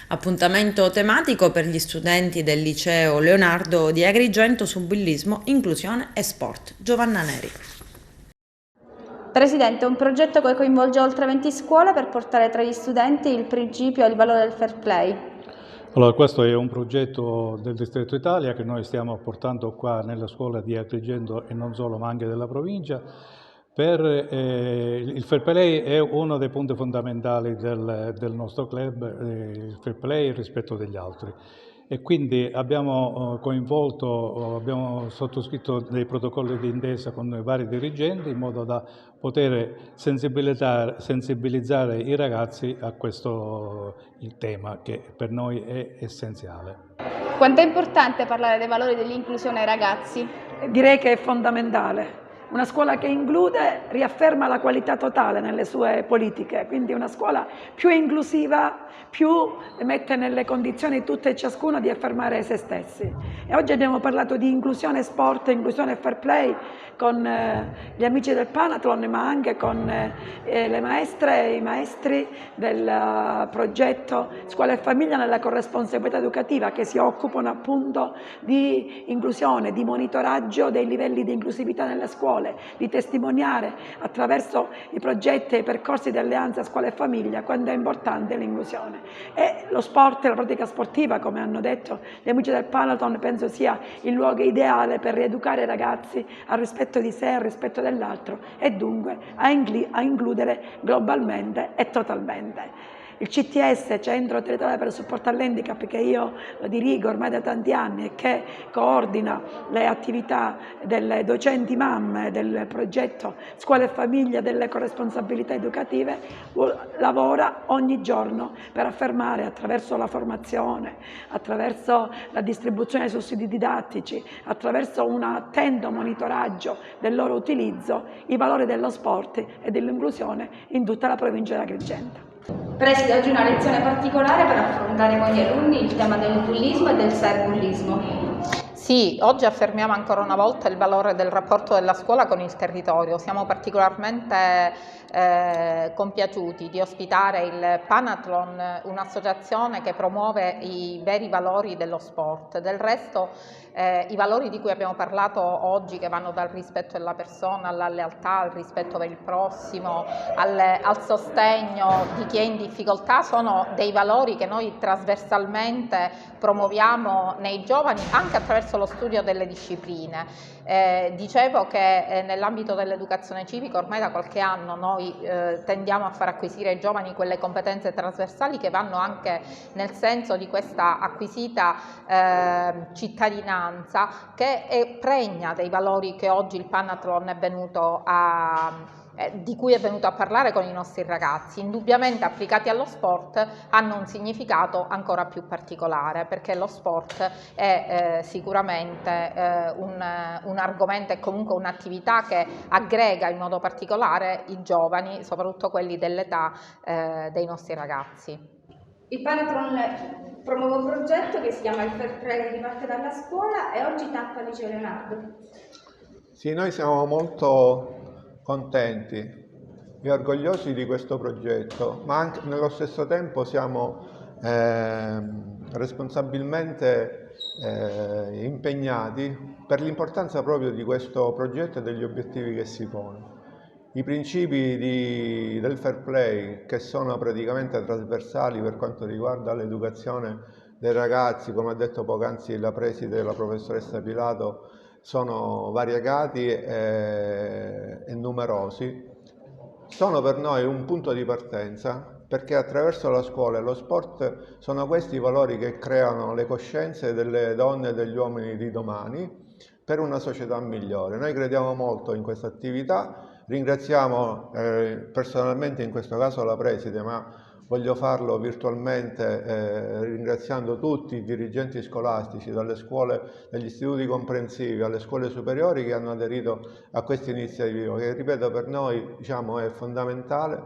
Appuntamento tematico per gli studenti del liceo Leonardo di Agrigento su bullismo, inclusione e sport. Giovanna Neri. Presidente, un progetto che coinvolge oltre 20 scuole per portare tra gli studenti il principio e il valore del fair play. Allora, questo è un progetto del Distretto Italia che noi stiamo portando qua nella scuola di Agrigento e non solo, ma anche della provincia. Il fair play è uno dei punti fondamentali del nostro club, il fair play e il rispetto degli altri. E quindi abbiamo abbiamo sottoscritto dei protocolli di intesa con i vari dirigenti in modo da poter sensibilizzare i ragazzi a questo il tema che per noi è essenziale. Quanto è importante parlare dei valori dell'inclusione ai ragazzi? Direi che è fondamentale. Una scuola che include riafferma la qualità totale nelle sue politiche, quindi una scuola più inclusiva, più mette nelle condizioni tutte e ciascuno di affermare se stessi. E oggi abbiamo parlato di inclusione sport, inclusione fair play con gli amici del Panathlon, ma anche con le maestre e i maestri del progetto Scuola e Famiglia nella corresponsabilità educativa, che si occupano appunto di inclusione, di monitoraggio dei livelli di inclusività nelle scuole, di testimoniare attraverso i progetti e i percorsi di alleanza scuola e famiglia quanto è importante l'inclusione. E lo sport e la pratica sportiva, come hanno detto gli amici del Panathlon, penso sia il luogo ideale per rieducare i ragazzi al rispetto di sé, al rispetto dell'altro e dunque a includere globalmente e totalmente. Il CTS, Centro Territoriale per il Supporto all'Handicap, che io dirigo ormai da tanti anni e che coordina le attività delle docenti mamme del progetto Scuola e Famiglia delle corresponsabilità educative, lavora ogni giorno per affermare attraverso la formazione, attraverso la distribuzione dei sussidi didattici, attraverso un attento monitoraggio del loro utilizzo, i valori dello sport e dell'inclusione in tutta la provincia di Agrigento. Preside oggi una lezione particolare per affrontare con gli alunni il tema del bullismo e del cyberbullismo. Sì, oggi affermiamo ancora una volta il valore del rapporto della scuola con il territorio. Siamo particolarmente compiaciuti di ospitare il Panathlon, un'associazione che promuove i veri valori dello sport. Del resto i valori di cui abbiamo parlato oggi, che vanno dal rispetto della persona, alla lealtà, al rispetto per il prossimo, al sostegno di chi è in difficoltà, sono dei valori che noi trasversalmente promuoviamo nei giovani anche attraverso lo studio delle discipline. Dicevo che nell'ambito dell'educazione civica ormai da qualche anno noi tendiamo a far acquisire ai giovani quelle competenze trasversali che vanno anche nel senso di questa acquisita cittadinanza che è pregna dei valori che oggi il Panathlon è venuto di cui è venuto a parlare con i nostri ragazzi. Indubbiamente applicati allo sport hanno un significato ancora più particolare, perché lo sport è sicuramente un argomento e comunque un'attività che aggrega in modo particolare i giovani, soprattutto quelli dell'età dei nostri ragazzi. Il Panathlon promuove un progetto che si chiama il Fair Play, che riparte dalla scuola e oggi tappa Liceo Leonardo. Sì, noi siamo molto contenti e orgogliosi di questo progetto, ma anche nello stesso tempo siamo responsabilmente impegnati per l'importanza proprio di questo progetto e degli obiettivi che si pone. I principi del fair play, che sono praticamente trasversali per quanto riguarda l'educazione dei ragazzi, come ha detto poc'anzi la preside, la professoressa Pilato, sono variegati e numerosi, sono per noi un punto di partenza, perché attraverso la scuola e lo sport sono questi i valori che creano le coscienze delle donne e degli uomini di domani per una società migliore. Noi crediamo molto in questa attività. Ringraziamo personalmente in questo caso la preside, ma voglio farlo virtualmente ringraziando tutti i dirigenti scolastici, dalle scuole, dagli istituti comprensivi alle scuole superiori che hanno aderito a questa iniziativa, che ripeto per noi è fondamentale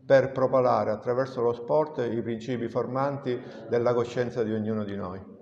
per propalare attraverso lo sport i principi formanti della coscienza di ognuno di noi.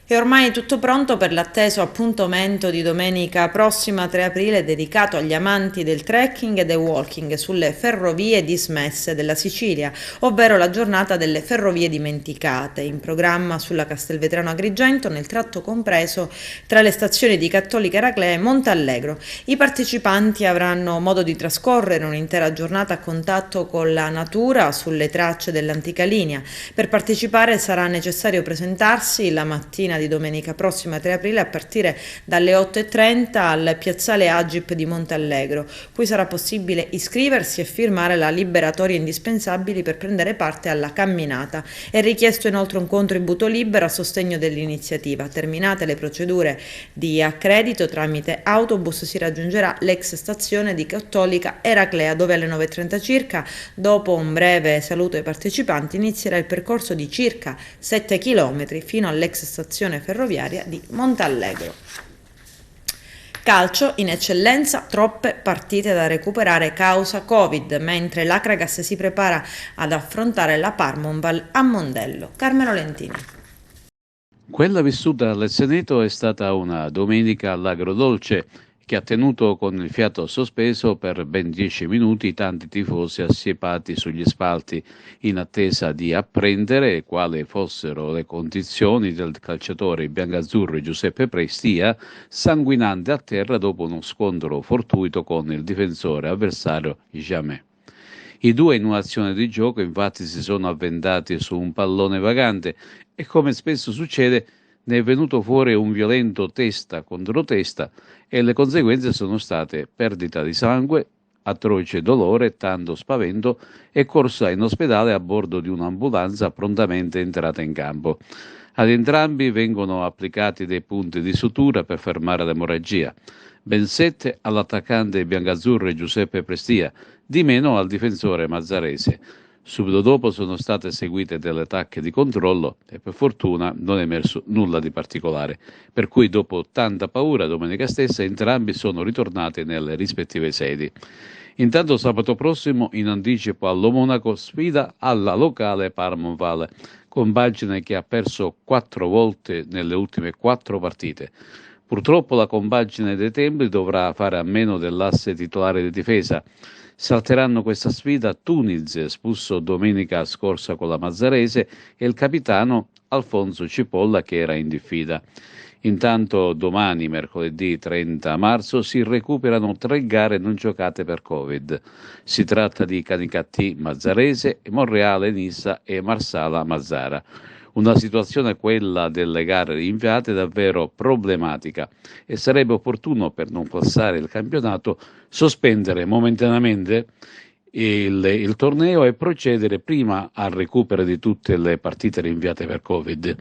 È ormai tutto pronto per l'atteso appuntamento di domenica prossima 3 aprile dedicato agli amanti del trekking e del walking sulle ferrovie dismesse della Sicilia, ovvero la giornata delle ferrovie dimenticate, in programma sulla Castelvetrano Agrigento nel tratto compreso tra le stazioni di Cattolica Eraclea e Montallegro. I partecipanti avranno modo di trascorrere un'intera giornata a contatto con la natura sulle tracce dell'antica linea. Per partecipare sarà necessario presentarsi la mattina di domenica prossima 3 aprile a partire dalle 8:30 al piazzale Agip di Montallegro, cui sarà possibile iscriversi e firmare la liberatoria indispensabili per prendere parte alla camminata. È richiesto inoltre un contributo libero a sostegno dell'iniziativa. Terminate le procedure di accredito tramite autobus si raggiungerà l'ex stazione di Cattolica Eraclea, dove alle 9:30 circa, dopo un breve saluto ai partecipanti, inizierà il percorso di circa 7 km fino all'ex stazione ferroviaria di Montallegro. Calcio in eccellenza, troppe partite da recuperare causa Covid, mentre l'Akragas si prepara ad affrontare la Parmonval a Mondello. Carmelo Lentini. Quella vissuta all'Ezzeneto è stata una domenica all'Agrodolce che ha tenuto con il fiato sospeso per ben 10 minuti tanti tifosi assiepati sugli spalti in attesa di apprendere quali fossero le condizioni del calciatore biancazzurro Giuseppe Prestia, sanguinante a terra dopo uno scontro fortuito con il difensore avversario Jamé. I due in un'azione di gioco infatti si sono avventati su un pallone vagante e, come spesso succede, ne è venuto fuori un violento testa contro testa e le conseguenze sono state perdita di sangue, atroce dolore, tanto spavento e corsa in ospedale a bordo di un'ambulanza prontamente entrata in campo. Ad entrambi vengono applicati dei punti di sutura per fermare l'emorragia, ben 7 all'attaccante biancazzurro Giuseppe Prestia, di meno al difensore mazzarese. Subito dopo sono state eseguite delle tacche di controllo e per fortuna non è emerso nulla di particolare, per cui dopo tanta paura domenica stessa entrambi sono ritornati nelle rispettive sedi. Intanto sabato prossimo, in anticipo allo Monaco, sfida alla locale Parmonval, compagine che ha perso 4 volte nelle ultime 4 partite. Purtroppo la compagine dei Templi dovrà fare a meno dell'asse titolare di difesa. Salteranno questa sfida Tuniz, espulso domenica scorsa con la Mazzarese, e il capitano Alfonso Cipolla, che era in diffida. Intanto domani, mercoledì 30 marzo, si recuperano 3 gare non giocate per Covid. Si tratta di Canicattì Mazzarese, Monreale Nissa e Marsala Mazzara. Una situazione, quella delle gare rinviate, davvero problematica e sarebbe opportuno, per non passare il campionato, sospendere momentaneamente il torneo e procedere prima al recupero di tutte le partite rinviate per Covid.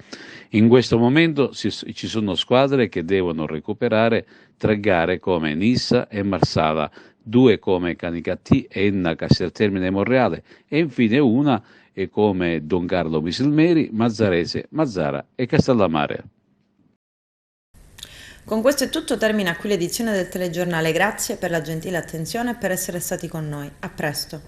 In questo momento ci sono squadre che devono recuperare 3 gare come Nissa e Marsala, 2 come Canicattì, Enna, Casteltermine e Monreale e infine una e come Don Carlo Misilmeri, Mazzarese, Mazzara e Castellammare. Con questo è tutto, termina qui l'edizione del telegiornale. Grazie per la gentile attenzione e per essere stati con noi. A presto.